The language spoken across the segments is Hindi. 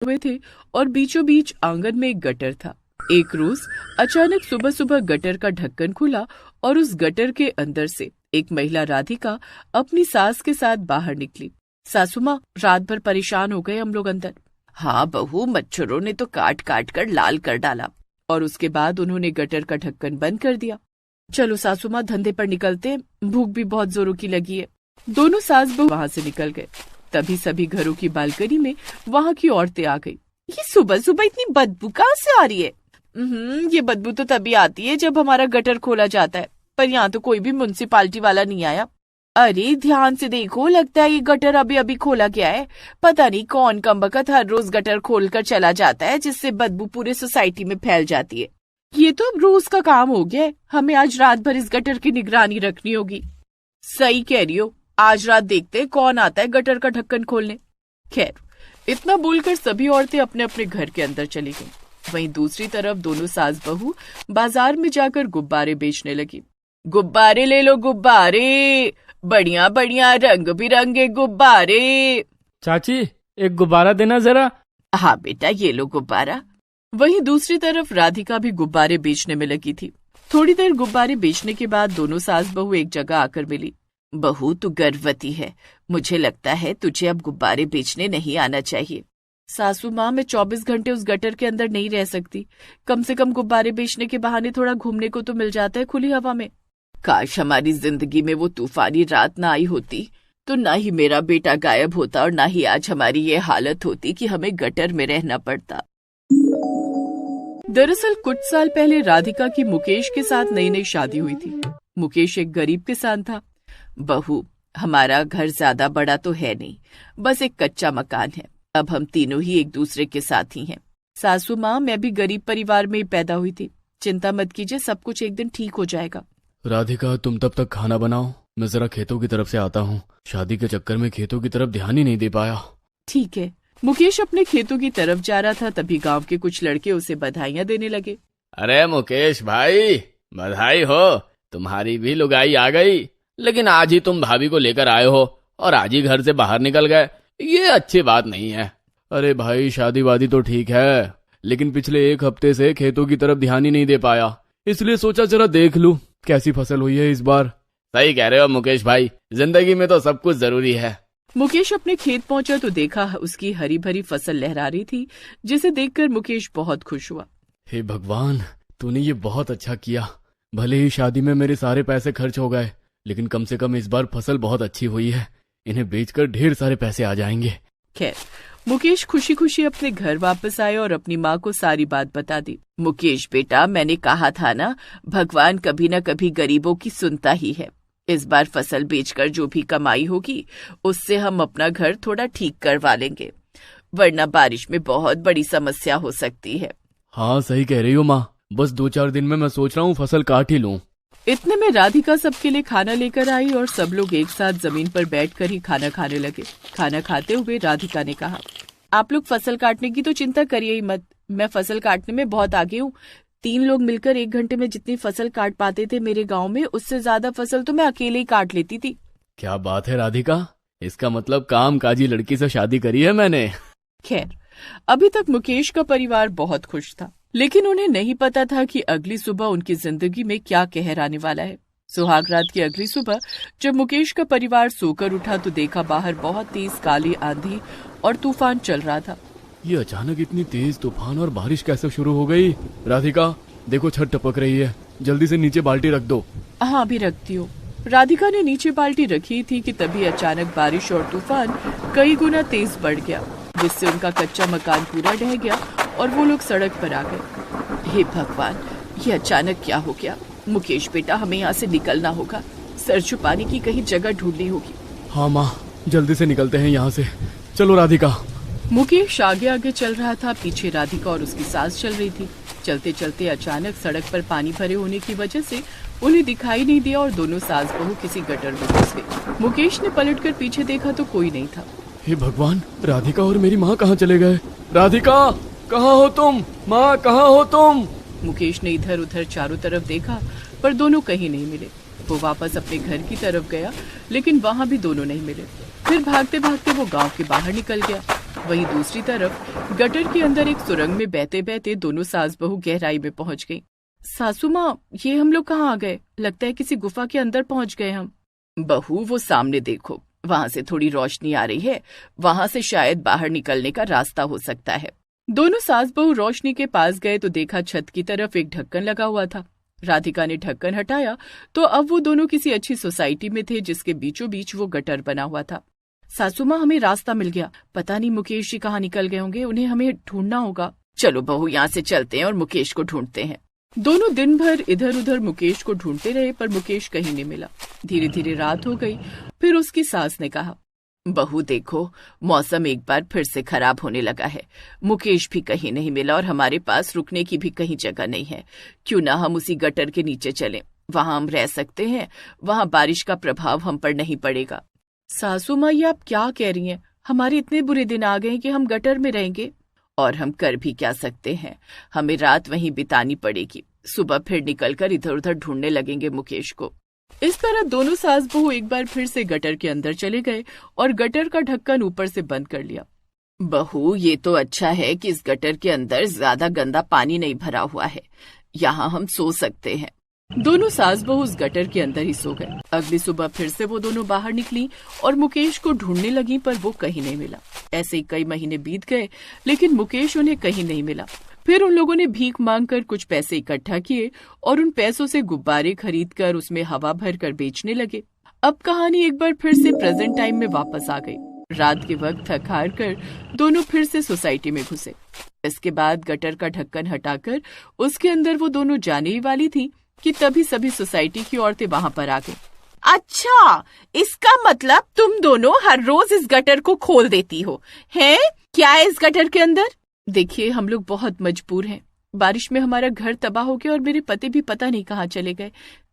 हुए थे और बीचों बीच आंगन में एक गटर था। एक रोज अचानक सुबह सुबह गटर का ढक्कन खुला और उस गटर के अंदर से एक महिला राधिका अपनी सास के साथ बाहर निकली। सासू माँ, रात भर परेशान हो गए हम लोग अंदर। हाँ बहू, मच्छरों ने तो काट काट कर लाल कर डाला। और उसके बाद उन्होंने गटर का ढक्कन बंद कर दिया। चलो सासू माँ, धंधे पर निकलते हैं, भूख भी बहुत जोरों की लगी है। दोनों सास बहू वहाँ से निकल गए। तभी सभी घरों की बालकनी में वहाँ की औरतें आ गई। ये सुबह सुबह इतनी बदबू कहाँ से आ रही है? ये बदबू तो तभी आती है जब हमारा गटर खोला जाता है, पर यहाँ तो कोई भी म्युनिसिपालिटी वाला नहीं आया। अरे ध्यान से देखो, लगता है ये गटर अभी अभी खोला गया है। पता नहीं कौन कमबख्त हर रोज गटर खोल कर चला जाता है, जिससे बदबू पूरे सोसाइटी में फैल जाती है। ये तो अब रोज का काम हो गया है। हमें आज रात भर इस गटर की निगरानी रखनी होगी। सही कह रही हो, आज रात देखते कौन आता है गटर का ढक्कन खोलने। खैर, इतना बोलकर सभी औरतें अपने अपने घर के अंदर चली गईं। वहीं दूसरी तरफ दोनों सास बहू बाजार में जाकर गुब्बारे बेचने लगी। गुब्बारे ले लो गुब्बारे, बढ़िया बढ़िया रंग बिरंगे गुब्बारे। चाची, एक गुब्बारा देना जरा। हाँ बेटा, ये लो गुब्बारा। वहीं दूसरी तरफ राधिका भी गुब्बारे बेचने में लगी थी। थोड़ी देर गुब्बारे बेचने के बाद दोनों सास बहू एक जगह आकर मिली। बहू, तू गर्भवती है, मुझे लगता है तुझे अब गुब्बारे बेचने नहीं आना चाहिए। सासू माँ, मैं 24 घंटे उस गटर के अंदर नहीं रह सकती। कम से कम गुब्बारे बेचने के बहाने थोड़ा घूमने को तो मिल जाता है खुली हवा में। काश हमारी जिंदगी में वो तूफानी रात ना आई होती, तो ना ही मेरा बेटा गायब होता और ना ही आज हमारी ये हालत होती कि हमें गटर में रहना पड़ता। दरअसल कुछ साल पहले राधिका की मुकेश के साथ नई नई शादी हुई थी। मुकेश एक गरीब किसान था। बहू, हमारा घर ज्यादा बड़ा तो है नहीं, बस एक कच्चा मकान है। अब हम तीनों ही एक दूसरे के साथ ही हैं। सासू माँ, मैं भी गरीब परिवार में ही पैदा हुई थी। चिंता मत कीजिए, सब कुछ एक दिन ठीक हो जाएगा। राधिका, तुम तब तक खाना बनाओ, मैं जरा खेतों की तरफ से आता हूँ। शादी के चक्कर में खेतों की तरफ ध्यान ही नहीं दे पाया। ठीक है। मुकेश अपने खेतों की तरफ जा रहा था, तभी गांव के कुछ लड़के उसे बधाइयां देने लगे। अरे मुकेश भाई, बधाई हो, तुम्हारी भी लुगाई आ गई। लेकिन आज ही तुम भाभी को लेकर आए हो और आज ही घर से बाहर निकल गए, ये अच्छी बात नहीं है। अरे भाई, शादी वादी तो ठीक है, लेकिन पिछले एक हफ्ते से खेतों की तरफ ध्यान ही नहीं दे पाया, इसलिए सोचा जरा देख लूं कैसी फसल हुई है इस बार। सही कह रहे हो मुकेश भाई, जिंदगी में तो सब कुछ जरूरी है। मुकेश अपने खेत पहुंचा तो देखा उसकी हरी भरी फसल लहरा रही थी, जिसे देखकर मुकेश बहुत खुश हुआ। हे भगवान, तूने ये बहुत अच्छा किया। भले ही शादी में मेरे सारे पैसे खर्च हो गए, लेकिन कम से कम इस बार फसल बहुत अच्छी हुई है। इन्हें बेचकर ढेर सारे पैसे आ जाएंगे। खैर, मुकेश खुशी खुशी अपने घर वापस आए और अपनी माँ को सारी बात बता दी। मुकेश बेटा, मैंने कहा था ना, भगवान कभी न कभी गरीबों की सुनता ही है। इस बार फसल बेचकर जो भी कमाई होगी उससे हम अपना घर थोड़ा ठीक करवा लेंगे, वरना बारिश में बहुत बड़ी समस्या हो सकती है। हाँ सही कह रही हो माँ, बस 2-4 दिन में मैं सोच रहा हूँ फसल काट ही लूँ। इतने में राधिका सबके लिए खाना लेकर आई और सब लोग एक साथ जमीन पर बैठकर ही खाना खाने लगे। खाना खाते हुए राधिका ने कहा, आप लोग फसल काटने की तो चिंता करिए ही मत, मैं फसल काटने में बहुत आगे हूँ। 3 लोग मिलकर 1 घंटे में जितनी फसल काट पाते थे मेरे गांव में, उससे ज्यादा फसल तो मैं अकेले ही काट लेती थी। क्या बात है राधिका, इसका मतलब काम काजी लड़की से शादी करी है मैंने। खैर, अभी तक मुकेश का परिवार बहुत खुश था, लेकिन उन्हें नहीं पता था कि अगली सुबह उनकी जिंदगी में क्या कहर आने वाला है। सुहाग रात की अगली सुबह जब मुकेश का परिवार सोकर उठा तो देखा बाहर बहुत तेज काली आंधी और तूफान चल रहा था। ये अचानक इतनी तेज तूफान और बारिश कैसे शुरू हो गई? राधिका देखो, छत टपक रही है, जल्दी से नीचे बाल्टी रख दो। हाँ अभी रखती हूँ। राधिका ने नीचे बाल्टी रखी थी कि तभी अचानक बारिश और तूफान कई गुना तेज बढ़ गया, जिससे उनका कच्चा मकान पूरा ढह गया और वो लोग सड़क पर आ गए। हे भगवान, ये अचानक क्या हो गया? मुकेश बेटा, हमें यहाँ से निकलना होगा, सर छुपाने की कहीं जगह ढूंढनी होगी। हाँ माँ, जल्दी से निकलते हैं यहाँ से, चलो राधिका। मुकेश आगे आगे चल रहा था, पीछे राधिका और उसकी सास चल रही थी। चलते चलते अचानक सड़क पर पानी भरे होने की वजह से उन्हें दिखाई नहीं दिया और दोनों सास बहू किसी गटर में घुस गए। मुकेश ने पलटकर पीछे देखा तो कोई नहीं था। हे भगवान, राधिका और मेरी माँ कहाँ चले गए? राधिका, कहाँ हो तुम? माँ, कहाँ हो तुम? मुकेश ने इधर उधर चारों तरफ देखा, पर दोनों कहीं नहीं मिले। वो वापस अपने घर की तरफ गया, लेकिन वहाँ भी दोनों नहीं मिले। फिर भागते भागते वो गांव के बाहर निकल गया। वहीं दूसरी तरफ गटर के अंदर एक सुरंग में बहते बहते दोनों सास बहू गहराई में पहुंच गईं। सासू माँ, ये हम लोग कहाँ आ गए? लगता है किसी गुफा के अंदर पहुंच गए हम। बहू, वो सामने देखो, वहां से थोड़ी रोशनी आ रही है, वहां से शायद बाहर निकलने का रास्ता हो सकता है। दोनों सास बहू रोशनी के पास गए तो देखा छत की तरफ एक ढक्कन लगा हुआ था। राधिका ने ढक्कन हटाया तो अब वो दोनों किसी अच्छी सोसाइटी में थे जिसके बीचों बीच वो गटर बना हुआ था। सासू माँ, हमें रास्ता मिल गया। पता नहीं मुकेश जी कहाँ निकल गए होंगे, उन्हें हमें ढूंढना होगा। चलो बहू, यहाँ से चलते हैं और मुकेश को ढूंढते हैं। दोनों दिन भर इधर उधर मुकेश को ढूंढते रहे पर मुकेश कहीं नहीं मिला। धीरे धीरे रात हो गई। फिर उसकी सास ने कहा, बहू देखो, मौसम एक बार फिर से खराब होने लगा है। मुकेश भी कहीं नहीं मिला और हमारे पास रुकने की भी कहीं जगह नहीं है। क्यों ना हम उसी गटर के नीचे चलें, वहां हम रह सकते हैं, वहां बारिश का प्रभाव हम पर नहीं पड़ेगा। सासू माँ, ये आप क्या कह रही हैं? हमारे इतने बुरे दिन आ गए कि हम गटर में रहेंगे। और हम कर भी क्या सकते हैं, हमें रात वहीं बितानी पड़ेगी। सुबह फिर निकलकर इधर उधर ढूंढने लगेंगे मुकेश को। इस तरह दोनों सास बहू एक बार फिर से गटर के अंदर चले गए और गटर का ढक्कन ऊपर से बंद कर लिया। बहू, ये तो अच्छा है कि इस गटर के अंदर ज्यादा गंदा पानी नहीं भरा हुआ है, यहाँ हम सो सकते हैं। दोनों सास बहू उस गटर के अंदर ही सो गए। अगली सुबह फिर से वो दोनों बाहर निकली और मुकेश को ढूंढने लगी पर वो कहीं नहीं मिला। ऐसे ही कई महीने बीत गए लेकिन मुकेश उन्हें कहीं नहीं मिला। फिर उन लोगों ने भीख मांगकर कुछ पैसे इकट्ठा किए और उन पैसों से गुब्बारे खरीदकर उसमें हवा भरकर बेचने लगे। अब कहानी एक बार फिर से प्रेजेंट टाइम में वापस आ गई। रात के वक्त थक हार कर दोनों फिर से सोसाइटी में घुसे। इसके बाद गटर का ढक्कन हटाकर उसके अंदर वो दोनों जाने ही वाली थी कि तभी सभी सोसाइटी की औरतें वहां पर आ गई। अच्छा, इसका मतलब तुम दोनों हर रोज इस गटर को खोल देती हो, हैं? क्या है इस गटर के अंदर? देखिए, हम लोग बहुत मजबूर हैं। बारिश में हमारा घर तबाह हो गया और मेरे पति भी पता नहीं कहाँ चले गए,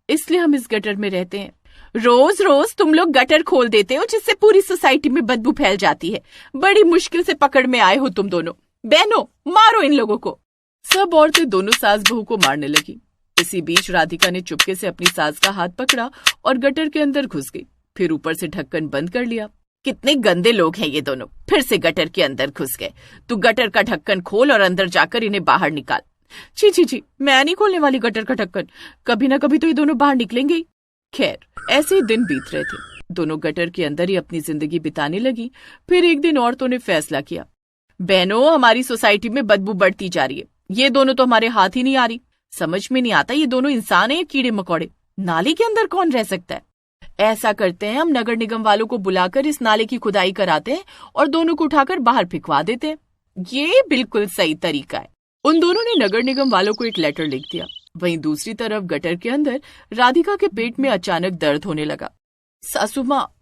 इसलिए हम इस गटर में रहते हैं। रोज रोज तुम लोग गटर खोल देते हो जिससे पूरी सोसाइटी में बदबू फैल जाती है। बड़ी मुश्किल से पकड़ में आए हो तुम दोनों। बहनों, मारो इन लोगों को। सब औरतें दोनों सास बहू को मारने लगी। इसी बीच राधिका ने चुपके से अपनी सास का हाथ पकड़ा और गटर के अंदर घुस गई। फिर ऊपर से ढक्कन बंद कर लिया। कितने गंदे लोग हैं ये दोनों, फिर से गटर के अंदर घुस गए। तू गटर का ढक्कन खोल और अंदर जाकर इन्हें बाहर निकाल। छी छी छी, मैं नहीं खोलने वाली गटर का ढक्कन। कभी ना कभी तो ये दोनों बाहर निकलेंगे ही। खैर, ऐसे ही दिन बीत रहे थे। दोनों गटर के अंदर ही अपनी जिंदगी बिताने लगी। फिर एक दिन औरतों ने फैसला किया, बहनों, हमारी सोसाइटी में बदबू बढ़ती जा रही है। ये दोनों तो हमारे हाथ ही नहीं आ रही। समझ में नहीं आता ये दोनों इंसान है या कीड़े मकोड़े। नाले के अंदर कौन रह सकता है? ऐसा करते हैं, हम नगर निगम वालों को बुलाकर इस नाले की खुदाई कराते हैं और दोनों को उठाकर बाहर फेंकवा देते हैं। ये बिल्कुल सही तरीका है। उन दोनों ने नगर निगम वालों को एक लेटर लिख दिया। वहीं दूसरी तरफ गटर के अंदर राधिका के पेट में अचानक दर्द होने लगा। सासू माँ,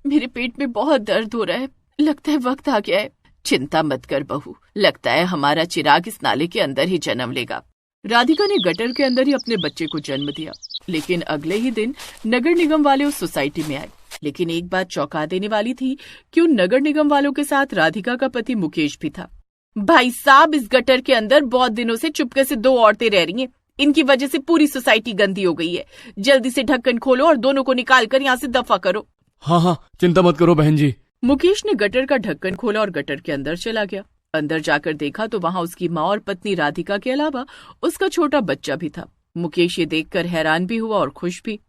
मेरे पेट में बहुत दर्द हो रहा है, लगता है वक्त आ गया है। चिंता मत कर बहू, लगता है हमारा चिराग इस नाले के अंदर ही जन्म लेगा। राधिका ने गटर के अंदर ही अपने बच्चे को जन्म दिया। लेकिन अगले ही दिन नगर निगम वाले उस सोसाइटी में आए। लेकिन एक बात चौंका देने वाली थी कि उन नगर निगम वालों के साथ राधिका का पति मुकेश भी था। भाई साहब, इस गटर के अंदर बहुत दिनों से चुपके से दो औरतें रह रही हैं। इनकी वजह से पूरी सोसाइटी गंदी हो गई है। जल्दी से ढक्कन खोलो और दोनों को निकाल कर यहाँ से दफा करो। हाँ, चिंता मत करो बहन जी। मुकेश ने गटर का ढक्कन खोला और गटर के अंदर चला गया। अंदर जाकर देखा तो वहाँ उसकी माँ और पत्नी राधिका के अलावा उसका छोटा बच्चा भी था। मुकेश ये देखकर हैरान भी हुआ और खुश भी।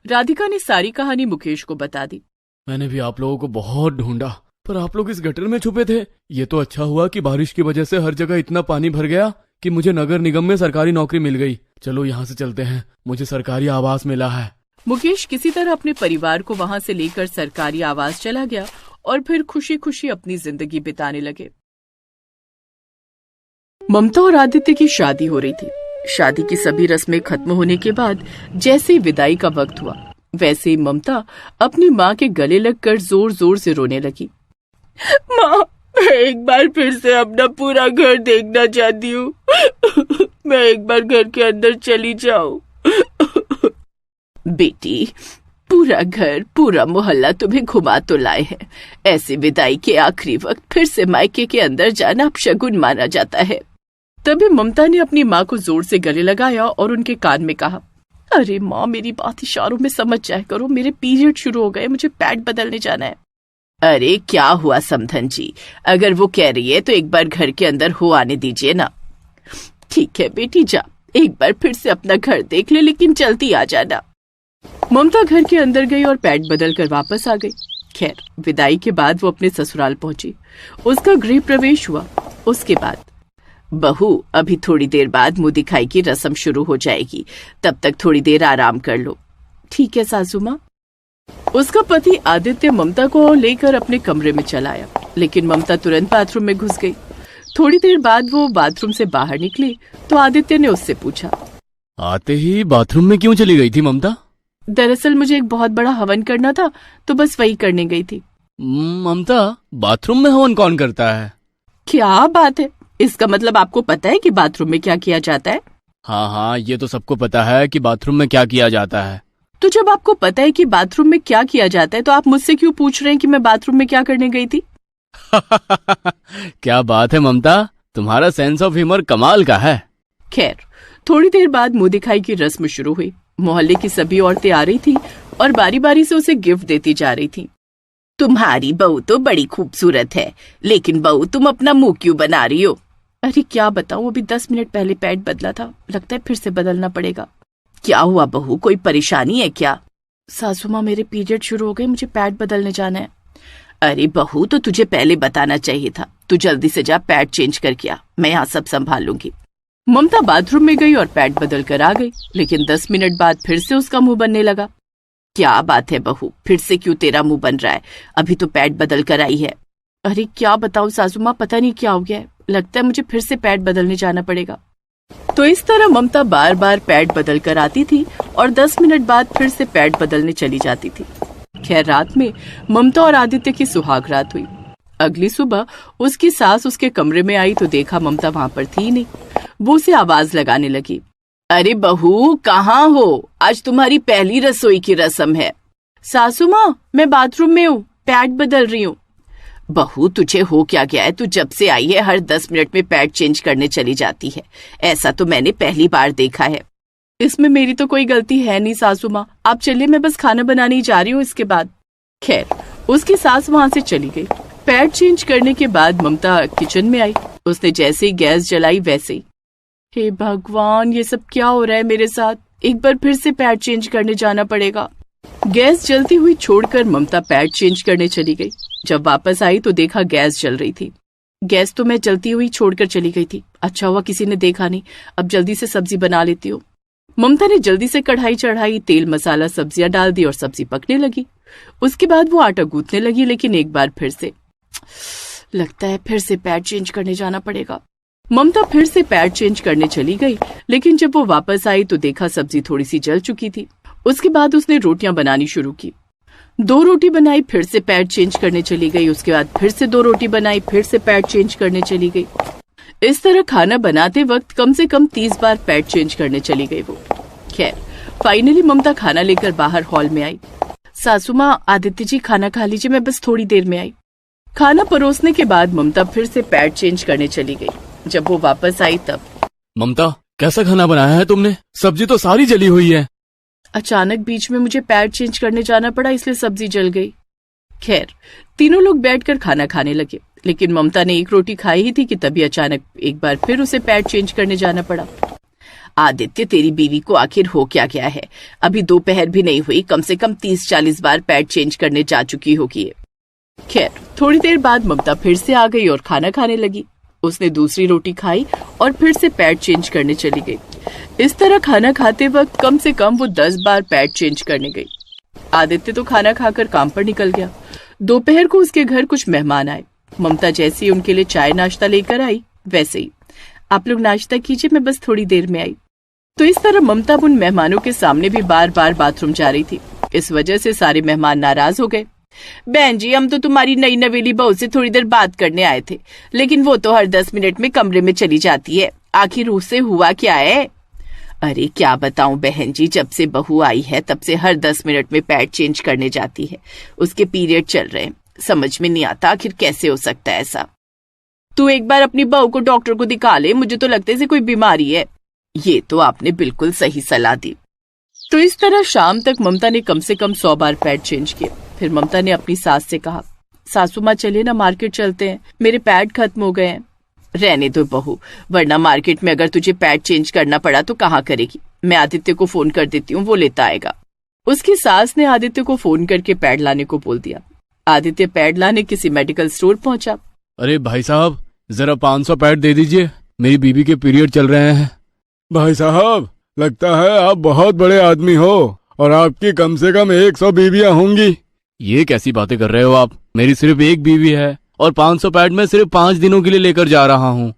राधिका ने सारी कहानी मुकेश को बता दी। मैंने भी आप लोगों को बहुत ढूंढा, पर आप लोग इस गटर में छुपे थे। ये तो अच्छा हुआ कि बारिश की वजह से हर जगह इतना पानी भर गया कि मुझे नगर निगम में सरकारी नौकरी मिल गई। चलो यहाँ से चलते हैं, मुझे सरकारी आवास मिला है। मुकेश किसी तरह अपने परिवार को वहाँ से लेकर सरकारी आवास चला गया और फिर खुशी खुशी अपनी जिंदगी बिताने लगे। ममता और आदित्य की शादी हो रही थी। शादी की सभी रस्में खत्म होने के बाद जैसे विदाई का वक्त हुआ, वैसे ही ममता अपनी माँ के गले लगकर जोर जोर से रोने लगी। माँ, मैं एक बार फिर से अपना पूरा घर देखना चाहती हूँ। मैं एक बार घर के अंदर चली जाऊं। बेटी, पूरा घर, पूरा मोहल्ला तुम्हें घुमा तो लाए हैं। ऐसे विदाई के आखिरी वक्त फिर से मायके के अंदर जाना अपशगुन माना जाता है। तभी ममता ने अपनी माँ को जोर से गले लगाया और उनके कान में कहा, अरे माँ, मेरी बात इशारों में समझ जाया करो। मेरे पीरियड शुरू हो गए, मुझे पैड बदलने जाना है। अरे क्या हुआ समधन जी, अगर वो कह रही है तो एक बार घर के अंदर हो आने दीजिए ना। ठीक है बेटी, जा एक बार फिर से अपना घर देख ले, लेकिन जल्दी आ जाना। ममता घर के अंदर गई और पैड बदल कर वापस आ गई। खैर, विदाई के बाद वो अपने ससुराल पहुंची। उसका गृह प्रवेश हुआ। उसके बाद, बहू अभी थोड़ी देर बाद मुंह दिखाई की रस्म शुरू हो जाएगी, तब तक थोड़ी देर आराम कर लो। ठीक है सासू माँ। उसका पति आदित्य ममता को लेकर अपने कमरे में चला आया, लेकिन ममता तुरंत बाथरूम में घुस गई। थोड़ी देर बाद वो बाथरूम से बाहर निकली तो आदित्य ने उससे पूछा, आते ही बाथरूम में क्यों चली गई थी ममता? दरअसल मुझे एक बहुत बड़ा हवन करना था, तो बस वही करने गई थी। ममता, बाथरूम में हवन कौन करता है? क्या बात है, इसका मतलब आपको पता है कि बाथरूम में क्या किया जाता है? हाँ हाँ, ये तो सबको पता है कि बाथरूम में क्या किया जाता है। तो जब आपको पता है कि बाथरूम में क्या किया जाता है, तो आप मुझसे क्यों पूछ रहे हैं कि मैं बाथरूम में क्या करने गई थी? क्या बात है ममता, तुम्हारा सेंस ऑफ ह्यूमर कमाल का है। खैर, थोड़ी देर बाद मुंह दिखाई की रस्म शुरू हुई। मोहल्ले की सभी औरतें आ रही थी और बारी बारी से उसे गिफ्ट देती जा रही थी। तुम्हारी बहू तो बड़ी खूबसूरत है, लेकिन बहू तुम अपना मुंह क्यों बना रही हो? अरे क्या बताऊं, अभी 10 मिनट पहले पैड बदला था, लगता है फिर से बदलना पड़ेगा। क्या हुआ बहू, कोई परेशानी है क्या? सासू माँ, मेरे पीरियड शुरू हो गए, मुझे पैड बदलने जाना है। अरे बहू, तो तुझे पहले बताना चाहिए था। तू जल्दी से जा पैड चेंज करके आ, मैं यहाँ सब संभाल लूंगी। ममता बाथरूम में गई और पैड बदल कर आ गई, लेकिन 10 मिनट बाद फिर से उसका मुंह बनने लगा। क्या बात है बहू, फिर से क्यों तेरा मुंह बन रहा है? अभी तो पैड बदल कर आई है। अरे क्या बताऊं सासू माँ, पता नहीं क्या हो गया है, लगता है मुझे फिर से पैड बदलने जाना पड़ेगा। तो इस तरह ममता बार बार पैड बदल कर आती थी और 10 मिनट बाद फिर से पैड बदलने चली जाती थी। खैर, रात में ममता और आदित्य की सुहाग रात हुई। अगली सुबह उसकी सास उसके कमरे में आई तो देखा ममता वहां पर थी नहीं। वो उसे आवाज लगाने लगी, अरे बहू कहाँ हो? आज तुम्हारी पहली रसोई की रस्म है। सासू माँ, मैं बाथरूम में हूँ, पैड बदल रही हूँ। बहू तुझे हो क्या गया है? तू जब से आई है हर 10 मिनट में पैड चेंज करने चली जाती है। ऐसा तो मैंने पहली बार देखा है। इसमें मेरी तो कोई गलती है नहीं सासू माँ, आप चलिए, मैं बस खाना बनाने ही जा रही हूँ इसके बाद। खैर, उसकी सास वहां से चली गई। पैड चेंज करने के बाद ममता किचन में आई। उसने जैसे ही गैस जलाई वैसे ही, हे भगवान, ये सब क्या हो रहा है मेरे साथ? एक बार फिर से पैड चेंज करने जाना पड़ेगा। गैस जलती हुई छोड़कर ममता पैड चेंज करने चली गई। जब वापस आई तो देखा गैस जल रही थी। गैस तो मैं जलती हुई छोड़कर चली गई थी, अच्छा हुआ किसी ने देखा नहीं। अब जल्दी से सब्जी बना लेती हूँ। ममता ने जल्दी से कढ़ाई चढ़ाई, तेल मसाला सब्जियां डाल दी और सब्जी पकने लगी। उसके बाद वो आटा गूंथने लगी, लेकिन एक बार फिर से, लगता है फिर से पैड चेंज करने जाना पड़ेगा। ममता फिर से पैड चेंज करने चली गई, लेकिन जब वो वापस आई तो देखा सब्जी थोड़ी सी जल चुकी थी। उसके बाद उसने रोटियां बनानी शुरू की। 2 रोटी बनाई, फिर से पैड चेंज करने चली गई। उसके बाद फिर से 2 रोटी बनाई, फिर से पैड चेंज करने चली गई। इस तरह खाना बनाते वक्त कम से कम 30 बार पैड चेंज करने चली गई वो। खैर, फाइनली ममता खाना लेकर बाहर हॉल में आई। सासू माँ, आदित्य जी खाना खा लीजिए, मैं बस थोड़ी देर में आई। खाना परोसने के बाद ममता फिर से पैड चेंज करने चली गई। जब वो वापस आई तब, ममता, कैसा खाना बनाया है तुमने? सब्जी तो सारी जली हुई है। अचानक बीच में मुझे पैड चेंज करने जाना पड़ा, इसलिए सब्जी जल गई। खैर, तीनों लोग बैठकर खाना खाने लगे, लेकिन ममता ने 1 रोटी खाई ही थी कि तभी अचानक एक बार फिर उसे पैड चेंज करने जाना पड़ा। आदित्य, तेरी बीवी को आखिर हो क्या गया है? अभी दोपहर भी नहीं हुई, कम से कम 30-40 बार पैड चेंज करने जा चुकी होगी। खैर, थोड़ी देर बाद ममता फिर से आ गई और खाना खाने लगी। उसने दूसरी रोटी खाई और फिर से पैड चेंज करने चली गई। इस तरह खाना खाते वक्त कम से कम वो 10 बार पैड चेंज करने गई। आदित्य तो खाना खाकर काम पर निकल गया। दोपहर को उसके घर कुछ मेहमान आए। ममता जैसे ही उनके लिए चाय नाश्ता लेकर आई, वैसे ही, आप लोग नाश्ता कीजिए, मैं बस थोड़ी देर में आई। तो इस तरह ममता उन मेहमानों के सामने भी बार बार बाथरूम जा रही थी। इस वजह से सारे मेहमान नाराज हो गए। बहन जी, हम तो तुम्हारी नई नवेली बहू से थोड़ी देर बात करने आए थे, लेकिन वो तो हर 10 मिनट में कमरे में चली जाती है। आखिर उससे हुआ क्या है? अरे क्या बताऊं बहन जी, जब से बहू आई है तब से हर 10 मिनट में पैड चेंज करने जाती है। उसके पीरियड चल रहे हैं, समझ में नहीं आता आखिर कैसे हो सकता है ऐसा। तू एक बार अपनी बहू को डॉक्टर को दिखा ले, मुझे तो लगता है इसे कोई बीमारी है। ये तो आपने बिल्कुल सही सलाह दी। तो इस तरह शाम तक ममता ने कम से कम 100 बार पैड चेंज किए। फिर ममता ने अपनी सास से कहा, सासू माँ चलिए ना मार्केट चलते हैं, मेरे पैड खत्म हो गए हैं। रहने दो बहू, वरना मार्केट में अगर तुझे पैड चेंज करना पड़ा तो कहाँ करेगी। मैं आदित्य को फोन कर देती हूँ, वो लेता आएगा। उसकी सास ने आदित्य को फोन करके पैड लाने को बोल दिया। आदित्य पैड लाने किसी मेडिकल स्टोर पहुंचा। अरे भाई साहब, जरा 500 पैड दे दीजिए, मेरी बीवी के पीरियड चल रहे हैं। भाई साहब, लगता है आप बहुत बड़े आदमी हो और आपकी कम से कम 100 बीवियां होंगी। ये कैसी बातें कर रहे हो आप? मेरी सिर्फ एक बीवी है और 500 पैड मैं सिर्फ 5 दिनों के लिए लेकर जा रहा हूँ।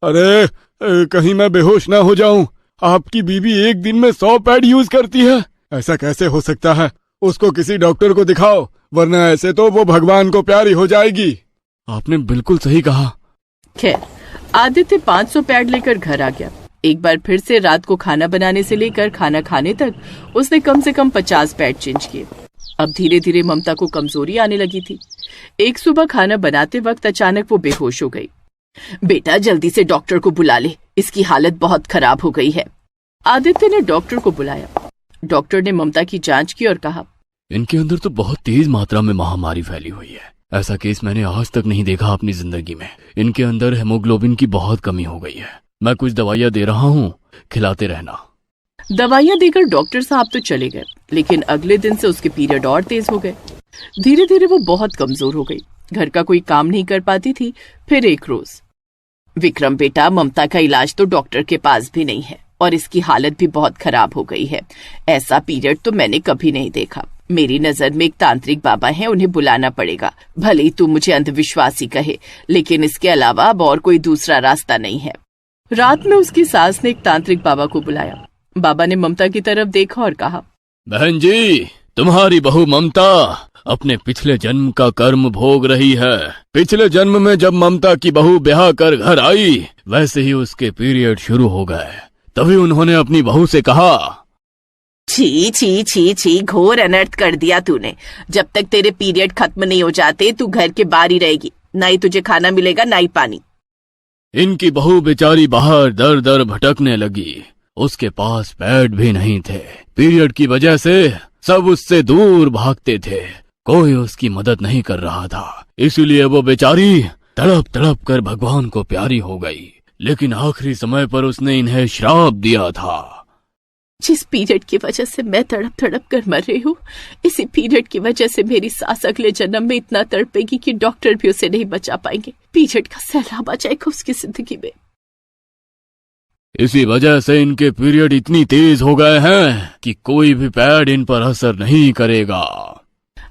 अरे कहीं मैं बेहोश ना हो जाऊं। आपकी बीवी एक दिन में 100 पैड यूज करती है, ऐसा कैसे हो सकता है? उसको किसी डॉक्टर को दिखाओ, वरना ऐसे तो वो भगवान को प्यारी हो जाएगी। आपने बिल्कुल सही कहा। खैर, आदित्य 500 पैड लेकर घर आ गया। एक बार फिर से रात को खाना बनाने से लेकर खाना खाने तक उसने कम से कम 50 पैड चेंज किए। अब धीरे धीरे ममता को कमजोरी आने लगी थी। एक सुबह खाना बनाते वक्त अचानक वो बेहोश हो गई। बेटा जल्दी से डॉक्टर को बुला ले, इसकी हालत बहुत खराब हो गई है। आदित्य ने डॉक्टर को बुलाया। डॉक्टर ने ममता की जांच की और कहा, इनके अंदर तो बहुत तेज मात्रा में महामारी फैली हुई है। ऐसा केस मैंने आज तक नहीं देखा अपनी जिंदगी में। इनके अंदर हेमोग्लोबिन की बहुत कमी हो गई है। मैं कुछ दवाइयाँ दे रहा हूँ, खिलाते रहना। दवाइयाँ देकर डॉक्टर साहब तो चले गए, लेकिन अगले दिन से उसके पीरियड और तेज हो गए। धीरे धीरे वो बहुत कमजोर हो गई, घर का कोई काम नहीं कर पाती थी। फिर एक रोज, विक्रम बेटा, ममता का इलाज तो डॉक्टर के पास भी नहीं है और इसकी हालत भी बहुत खराब हो गई है। ऐसा पीरियड तो मैंने कभी नहीं देखा। मेरी नजर में एक तांत्रिक बाबा हैं, उन्हें बुलाना पड़ेगा। भले ही तू मुझे अंधविश्वासी कहे, लेकिन इसके अलावा अब और कोई दूसरा रास्ता नहीं है। रात में उसकी सास ने एक तांत्रिक बाबा को बुलाया। बाबा ने ममता की तरफ देखा और कहा, बहन जी, तुम्हारी बहू ममता अपने पिछले जन्म का कर्म भोग रही है। पिछले जन्म में जब ममता की बहू ब्याह कर घर आई, वैसे ही उसके पीरियड शुरू हो गए। तभी उन्होंने अपनी बहू से कहा, छी छी छी छी, घोर अनर्थ कर दिया तूने। जब तक तेरे पीरियड खत्म नहीं हो जाते तू घर के बाहर ही रहेगी, ना ही तुझे खाना मिलेगा ना ही पानी। इनकी बहू बेचारी बाहर दर दर भटकने लगी। उसके पास पैड भी नहीं थे। पीरियड की वजह से सब उससे दूर भागते थे। कोई उसकी मदद नहीं कर रहा था। इसीलिए वो बेचारी तड़प तड़प कर भगवान को प्यारी हो गई। लेकिन आखिरी समय पर उसने इन्हें श्राप दिया था। जिस पीरियड की वजह से मैं तड़प तड़प कर मर रही हूँ, इसी पीरियड की वजह से मेरी सास अगले जन्म में इतना तड़पेगी कि डॉक्टर भी उसे नहीं बचा पाएंगे। पीरियड का सैलाब आ जाएगा उसकी जिंदगी में। इसी वजह से इनके पीरियड इतनी तेज हो गए हैं कि कोई भी पैड इन पर असर नहीं करेगा।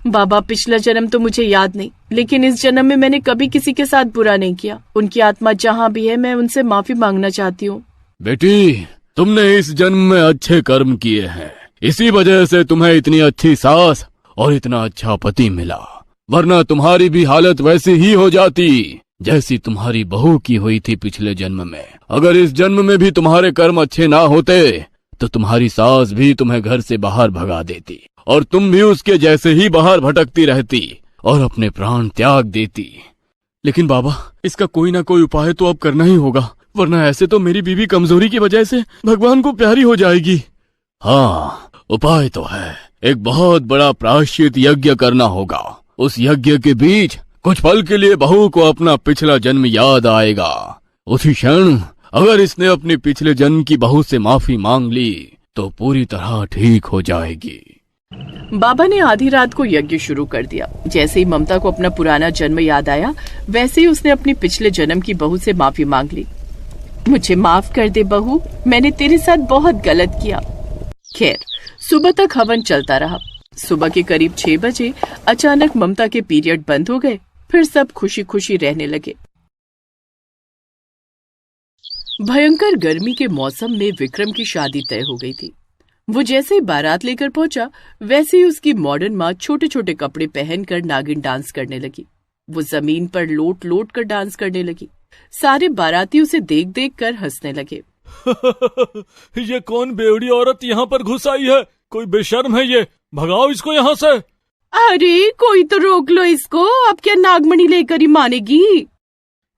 बाबा, पिछला जन्म तो मुझे याद नहीं, लेकिन इस जन्म में मैंने कभी किसी के साथ बुरा नहीं किया। उनकी आत्मा जहाँ भी है, मैं उनसे माफी मांगना चाहती हूँ। बेटी, तुमने इस जन्म में अच्छे कर्म किए हैं, इसी वजह से तुम्हें इतनी अच्छी सास और इतना अच्छा पति मिला। वरना तुम्हारी भी हालत वैसी ही हो जाती जैसी तुम्हारी बहू की हुई थी पिछले जन्म में। अगर इस जन्म में भी तुम्हारे कर्म अच्छे ना होते तो तुम्हारी सास भी तुम्हें घर से बाहर भगा देती और तुम भी उसके जैसे ही बाहर भटकती रहती और अपने प्राण त्याग देती। लेकिन बाबा, इसका कोई ना कोई उपाय तो अब करना ही होगा, वरना ऐसे तो मेरी बीवी कमजोरी की वजह से भगवान को प्यारी हो जाएगी। हाँ, उपाय तो है। एक बहुत बड़ा प्रायश्चित यज्ञ करना होगा। उस यज्ञ के बीच कुछ पल के लिए बहू को अपना पिछला जन्म याद आएगा। उसी क्षण अगर इसने अपने पिछले जन्म की बहू से माफी मांग ली तो पूरी तरह ठीक हो जाएगी। बाबा ने आधी रात को यज्ञ शुरू कर दिया। जैसे ही ममता को अपना पुराना जन्म याद आया, वैसे ही उसने अपनी पिछले जन्म की बहू से माफी मांग ली। मुझे माफ कर दे बहू, मैंने तेरे साथ बहुत गलत किया। खैर, सुबह तक हवन चलता रहा। सुबह के करीब 6 बजे अचानक ममता के पीरियड बंद हो गए। फिर सब खुशी खुशी रहने लगे। भयंकर गर्मी के मौसम में विक्रम की शादी तय हो गई थी। वो जैसे ही बारात लेकर पहुंचा, वैसे ही उसकी मॉडर्न माँ छोटे छोटे कपड़े पहनकर नागिन डांस करने लगी। वो जमीन पर लोट लोट कर डांस करने लगी। सारे बाराती उसे देख देख कर हंसने लगे। ये कौन बेवड़ी औरत यहाँ पर घुस आई है? कोई बेशर्म है ये, भगाओ इसको यहाँ से। अरे कोई तो रोक लो इसको, अब क्या नागमणि लेकर ही मानेगी।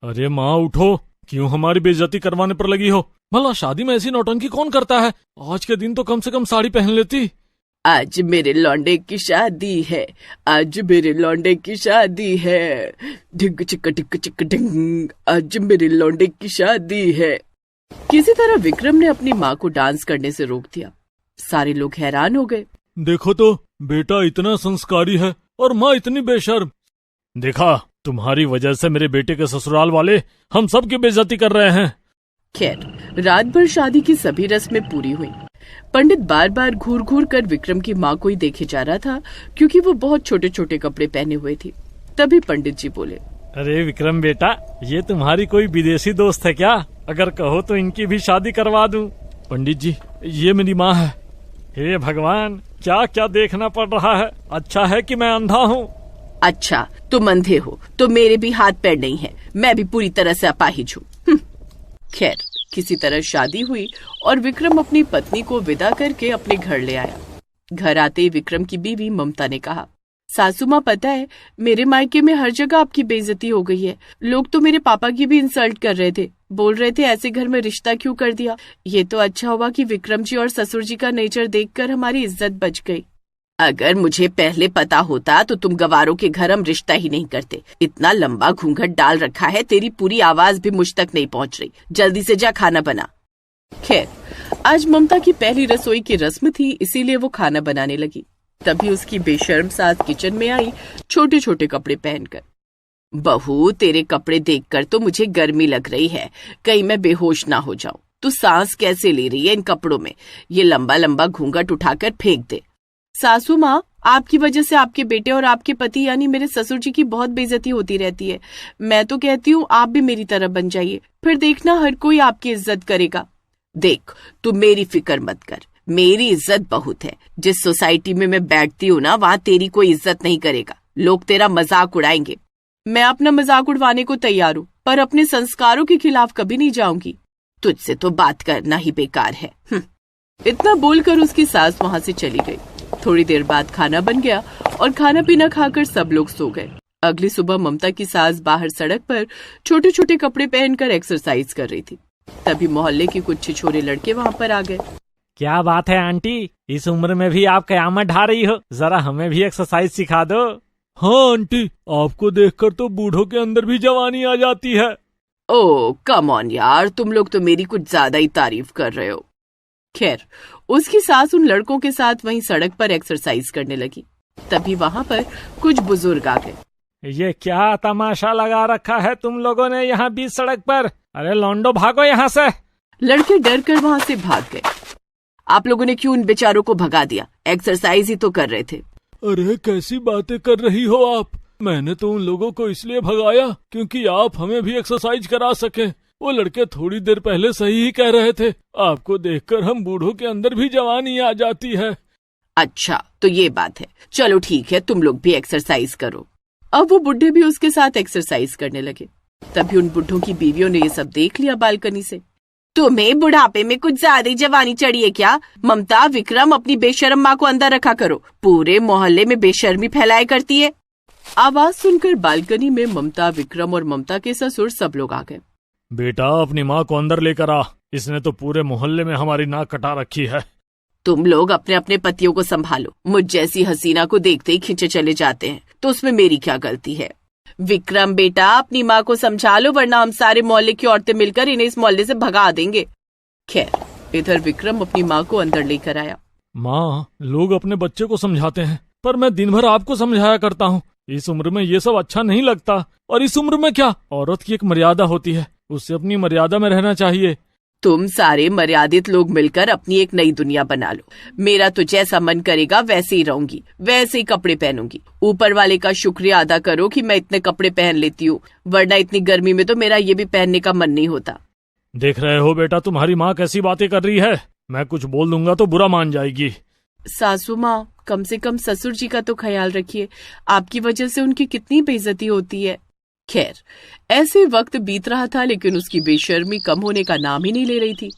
अरे माँ उठो, क्यों हमारी बेइज्जती करवाने पर लगी हो? भला शादी में ऐसी नौटंकी कौन करता है? आज के दिन तो कम से कम साड़ी पहन लेती। आज मेरे लौंडे की शादी है, आज मेरे लौंडे की शादी है, ढिग चिक टिक चिक ढिंग, आज मेरे लौंडे की शादी है। किसी तरह विक्रम ने अपनी माँ को डांस करने से रोक दिया। सारे लोग हैरान हो गए। देखो तो, बेटा इतना संस्कारी है और माँ इतनी बेशर्म। देखा, तुम्हारी वजह से मेरे बेटे के ससुराल वाले हम सब की बेइज्जती कर रहे हैं। खैर, रात भर शादी की सभी रस्में पूरी हुई। पंडित बार बार घूर घूर कर विक्रम की माँ को ही देखे जा रहा था, क्योंकि वो बहुत छोटे छोटे कपड़े पहने हुए थी। तभी पंडित जी बोले, अरे विक्रम बेटा, ये तुम्हारी कोई विदेशी दोस्त है क्या? अगर कहो तो इनकी भी शादी करवा दूं। पंडित जी, ये मेरी माँ है। हे भगवान, क्या क्या देखना पड़ रहा है। अच्छा है कि मैं अंधा हूँ। अच्छा, तुम अंधे हो तो मेरे भी हाथ पैर नहीं है, मैं भी पूरी तरह से अपाहिज हूँ। खैर, किसी तरह शादी हुई और विक्रम अपनी पत्नी को विदा करके अपने घर ले आया। घर आते ही विक्रम की बीवी ममता ने कहा, सासू माँ, पता है मेरे मायके में हर जगह आपकी बेइज्जती हो गई है। लोग तो मेरे पापा की भी इंसल्ट कर रहे थे, बोल रहे थे ऐसे घर में रिश्ता क्यों कर दिया। ये तो अच्छा हुआ कि विक्रम जी और ससुर जी का नेचर देखकर हमारी इज्जत बच गई। अगर मुझे पहले पता होता तो तुम गवारों के घर हम रिश्ता ही नहीं करते। इतना लंबा घूंघट डाल रखा है, तेरी पूरी आवाज भी मुझ तक नहीं पहुंच रही। जल्दी से जा खाना बना। खैर, आज ममता की पहली रसोई की रस्म थी, इसीलिए वो खाना बनाने लगी। तभी उसकी बेशर्म सास किचन में आई, छोटे छोटे कपड़े पहनकर। बहू, तेरे कपड़े देखकर तो मुझे गर्मी लग रही है, कहीं मैं बेहोश ना हो जाऊं। तू सांस कैसे ले रही है इन कपड़ों में? ये लंबा लंबा घूंघट उठाकर फेंक दे। सासू माँ, आपकी वजह से आपके बेटे और आपके पति यानी मेरे ससुर जी की बहुत बेइज्जती होती रहती है। मैं तो कहती हूँ आप भी मेरी तरह बन जाइए, फिर देखना हर कोई आपकी इज्जत करेगा। देख, तू मेरी फिक्र मत कर, मेरी इज्जत बहुत है। जिस सोसाइटी में मैं बैठती हूँ ना, वहाँ तेरी कोई इज्जत नहीं करेगा। लोग तेरा मजाक उड़ाएंगे। मैं अपना मजाक उड़वाने को तैयार हूँ, पर अपने संस्कारों के खिलाफ कभी नहीं जाऊंगी। तुझसे तो बात करना ही बेकार है। इतना बोलकर उसकी सास वहाँ से चली गई। थोड़ी देर बाद खाना बन गया और खाना पीना खाकर सब लोग सो गए। अगली सुबह ममता की सास बाहर सड़क पर छोटे छोटे कपड़े पहनकर एक्सरसाइज कर रही थी। तभी मोहल्ले के कुछ छिछोरे लड़के वहाँ पर आ गए। क्या बात है आंटी, इस उम्र में भी आप कयामत ढा रही हो। जरा हमें भी एक्सरसाइज सिखा दो। हाँ आंटी, आपको देखकर तो बूढ़ों के अंदर भी जवानी आ जाती है। ओह कम ऑन यार, तुम लोग तो मेरी कुछ ज्यादा ही तारीफ कर रहे हो। खैर, उसकी सास उन लड़कों के साथ वहीं सड़क पर एक्सरसाइज करने लगी। तभी वहाँ पर कुछ बुजुर्ग आ गए। ये क्या तमाशा लगा रखा है तुम लोगों ने यहाँ बीच सड़क पर? अरे लौंडो, भागो यहाँ से। लड़के डर कर वहाँ से भाग गए। आप लोगों ने क्यों उन बेचारों को भगा दिया? एक्सरसाइज ही तो कर रहे थे। अरे कैसी बातें कर रही हो आप? मैंने तो उन लोगों को इसलिए भगाया क्योंकि आप हमें भी एक्सरसाइज करा सके। वो लड़के थोड़ी देर पहले सही ही कह रहे थे, आपको देखकर हम बूढ़ों के अंदर भी जवानी आ जाती है। अच्छा, तो ये बात है। चलो ठीक है, तुम लोग भी एक्सरसाइज करो। अब वो बुढ़े भी उसके साथ एक्सरसाइज करने लगे। तभी उन बुढ़ों की बीवियों ने ये सब देख लिया बालकनी से। तुम्हें बुढ़ापे में कुछ ज्यादा ही जवानी चढ़ी है क्या? ममता, विक्रम, अपनी बेशर्म माँ को अंदर रखा करो। पूरे मोहल्ले में बेशर्मी फैलाए करती है। आवाज सुनकर बालकनी में ममता, विक्रम और ममता के ससुर सब लोग आ गए। बेटा, अपनी माँ को अंदर लेकर आ। इसने तो पूरे मोहल्ले में हमारी नाक कटा रखी है। तुम लोग अपने अपने पतियों को संभालो। मुझ जैसी हसीना को देखते ही खींचे चले जाते हैं, तो उसमें मेरी क्या गलती है? विक्रम बेटा, अपनी माँ को समझा लो, वरना हम सारे मोहल्ले की औरतें मिलकर इन्हें इस मोहल्ले से भगा देंगे। खैर, इधर विक्रम अपनी माँ को अंदर लेकर आया। माँ, लोग अपने बच्चे को समझाते हैं, पर मैं दिन भर आपको समझाया करता हूँ। इस उम्र में ये सब अच्छा नहीं लगता। और इस उम्र में क्या, औरत की एक मर्यादा होती है, उससे अपनी मर्यादा में रहना चाहिए। तुम सारे मर्यादित लोग मिलकर अपनी एक नई दुनिया बना लो। मेरा तो जैसा मन करेगा वैसे ही रहूंगी, वैसे ही कपड़े पहनूंगी। ऊपर वाले का शुक्रिया अदा करो कि मैं इतने कपड़े पहन लेती हूँ, वरना इतनी गर्मी में तो मेरा ये भी पहनने का मन नहीं होता। देख रहे हो बेटा, तुम्हारी माँ कैसी बातें कर रही है। मैं कुछ बोल दूंगा तो बुरा मान जाएगी। सासू माँ, कम से कम ससुर जी का तो ख्याल रखिए। आपकी वजह से उनकी कितनी बेइज्जती होती है। खैर, ऐसे वक्त बीत रहा था, लेकिन उसकी बेशर्मी कम होने का नाम ही नहीं ले रही थी,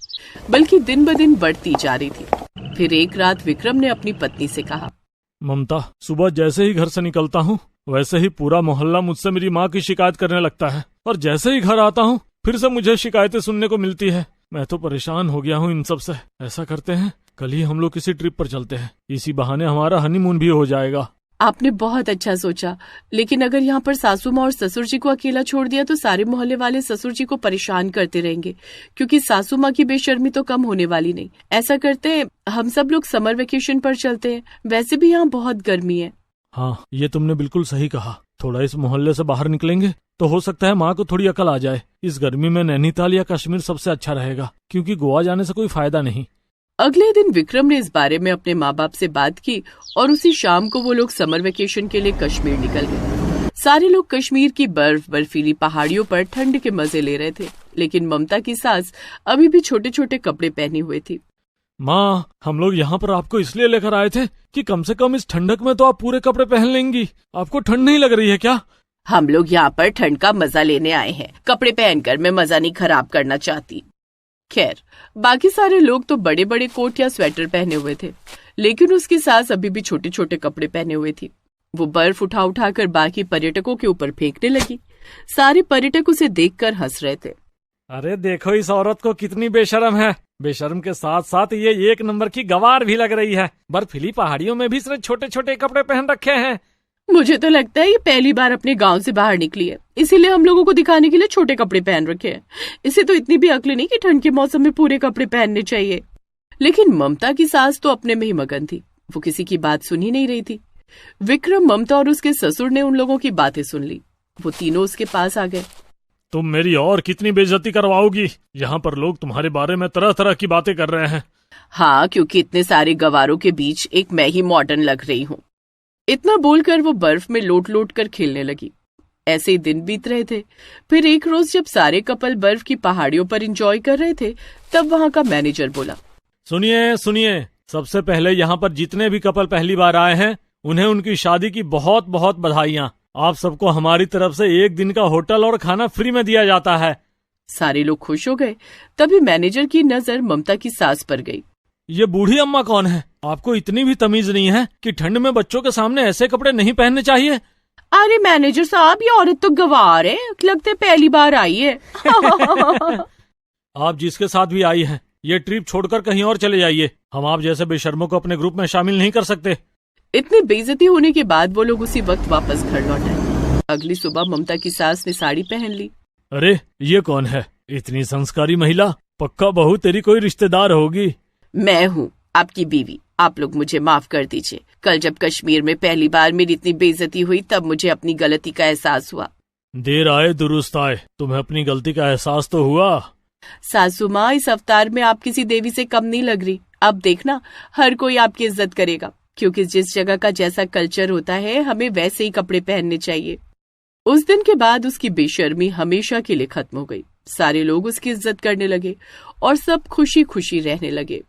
बल्कि दिन ब दिन बढ़ती जा रही थी। फिर एक रात विक्रम ने अपनी पत्नी से कहा, ममता, सुबह जैसे ही घर से निकलता हूँ वैसे ही पूरा मोहल्ला मुझसे मेरी माँ की शिकायत करने लगता है, और जैसे ही घर आता हूँ फिर से मुझे शिकायतें सुनने को मिलती है। मैं तो परेशान हो गया हूँ इन सब से। ऐसा करते हैं, कल ही हम लोग किसी ट्रिप पर चलते हैं, इसी बहाने हमारा हनीमून भी हो जाएगा। आपने बहुत अच्छा सोचा, लेकिन अगर यहाँ पर सासू माँ और ससुर जी को अकेला छोड़ दिया तो सारे मोहल्ले वाले ससुर जी को परेशान करते रहेंगे, क्योंकि सासू माँ की बेशर्मी तो कम होने वाली नहीं। ऐसा करते हैं, हम सब लोग समर वेकेशन पर चलते हैं, वैसे भी यहाँ बहुत गर्मी है। हाँ, ये तुमने बिल्कुल सही कहा। थोड़ा इस मोहल्ले से बाहर निकलेंगे तो हो सकता है माँ को थोड़ी अकल आ जाए। इस गर्मी में नैनीताल या कश्मीर सबसे अच्छा रहेगा, क्योंकि गोवा जाने से कोई फायदा नहीं। अगले दिन विक्रम ने इस बारे में अपने माँ बाप से बात की और उसी शाम को वो लोग समर वेकेशन के लिए कश्मीर निकल गए। सारे लोग कश्मीर की बर्फीली पहाड़ियों पर ठंड के मजे ले रहे थे, लेकिन ममता की सास अभी भी छोटे छोटे कपड़े पहनी हुए थी। माँ, हम लोग यहाँ पर आपको इसलिए लेकर आए थे कि कम से कम इस ठंडक में तो आप पूरे कपड़े पहन लेंगी। आपको ठंड नहीं लग रही है क्या? हम लोग यहाँ पर ठंड का मजा लेने आए हैं, कपड़े पहनकर मैं मजा नहीं खराब करना चाहती। खैर, बाकी सारे लोग तो बड़े बड़े कोट या स्वेटर पहने हुए थे, लेकिन उसकी सास अभी भी छोटे छोटे कपड़े पहने हुए थी। वो बर्फ उठा उठा कर बाकी पर्यटकों के ऊपर फेंकने लगी। सारे पर्यटक उसे देखकर हंस रहे थे। अरे देखो इस औरत को, कितनी बेशर्म है। बेशर्म के साथ साथ ये एक नंबर की गवार भी लग रही है। बर्फीली पहाड़ियों में भी इसने छोटे छोटे कपड़े पहन रखे हैं। मुझे तो लगता है ये पहली बार अपने गांव से बाहर निकली है, इसीलिए हम लोगों को दिखाने के लिए छोटे कपड़े पहन रखे हैं। इसे तो इतनी भी अक्ल नहीं कि ठंड के मौसम में पूरे कपड़े पहनने चाहिए। लेकिन ममता की सास तो अपने में ही मगन थी, वो किसी की बात सुन ही नहीं रही थी। विक्रम, ममता और उसके ससुर ने उन लोगों की बातें सुन ली। वो तीनों उसके पास आ गए। तुम मेरी और कितनी बेइज्जती करवाओगी? यहाँ पर लोग तुम्हारे बारे में तरह तरह की बातें कर रहे हैं। हाँ, क्योंकि इतने सारे गवारों के बीच एक मैं ही मॉडर्न लग रही हूँ। इतना बोलकर वो बर्फ में लोट लोट कर खेलने लगी। ऐसे ही दिन बीत रहे थे। फिर एक रोज जब सारे कपल बर्फ की पहाड़ियों पर एंजॉय कर रहे थे, तब वहाँ का मैनेजर बोला, सुनिए सुनिए, सबसे पहले यहाँ पर जितने भी कपल पहली बार आए हैं, उन्हें उनकी शादी की बहुत बहुत बधाइयाँ। आप सबको हमारी तरफ से एक दिन का होटल और खाना फ्री में दिया जाता है। सारे लोग खुश हो गए। तभी मैनेजर की नजर ममता की सास पर गई। ये बूढ़ी अम्मा कौन है? आपको इतनी भी तमीज नहीं है कि ठंड में बच्चों के सामने ऐसे कपड़े नहीं पहनने चाहिए? अरे मैनेजर साहब, ये औरत तो गवार है, लगते पहली बार आई है। आप जिसके साथ भी आई हैं, ये ट्रिप छोड़कर कहीं और चले जाइए। हम आप जैसे बेशर्मों को अपने ग्रुप में शामिल नहीं कर सकते। इतनी बेइज्जती होने के बाद वो लोग उसी वक्त वापस घर लौट आए। अगली सुबह ममता की सास ने साड़ी पहन ली। अरे ये कौन है? इतनी संस्कारी महिला, पक्का बहू तेरी कोई रिश्तेदार होगी। मैं हूँ आपकी बीवी, आप लोग मुझे माफ कर दीजिए। कल जब कश्मीर में पहली बार मेरी इतनी बेइज्जती हुई, तब मुझे अपनी गलती का एहसास हुआ। देर आए दुरुस्त आए, तुम्हें अपनी गलती का एहसास तो हुआ। सासू माँ, इस अवतार में आप किसी देवी से कम नहीं लग रही। अब देखना, हर कोई आपकी इज्जत करेगा, क्योंकि जिस जगह का जैसा कल्चर होता है, हमें वैसे ही कपड़े पहनने चाहिए। उस दिन के बाद उसकी बेशर्मी हमेशा के लिए खत्म हो गई। सारे लोग उसकी इज्जत करने लगे और सब खुशी खुशी रहने लगे।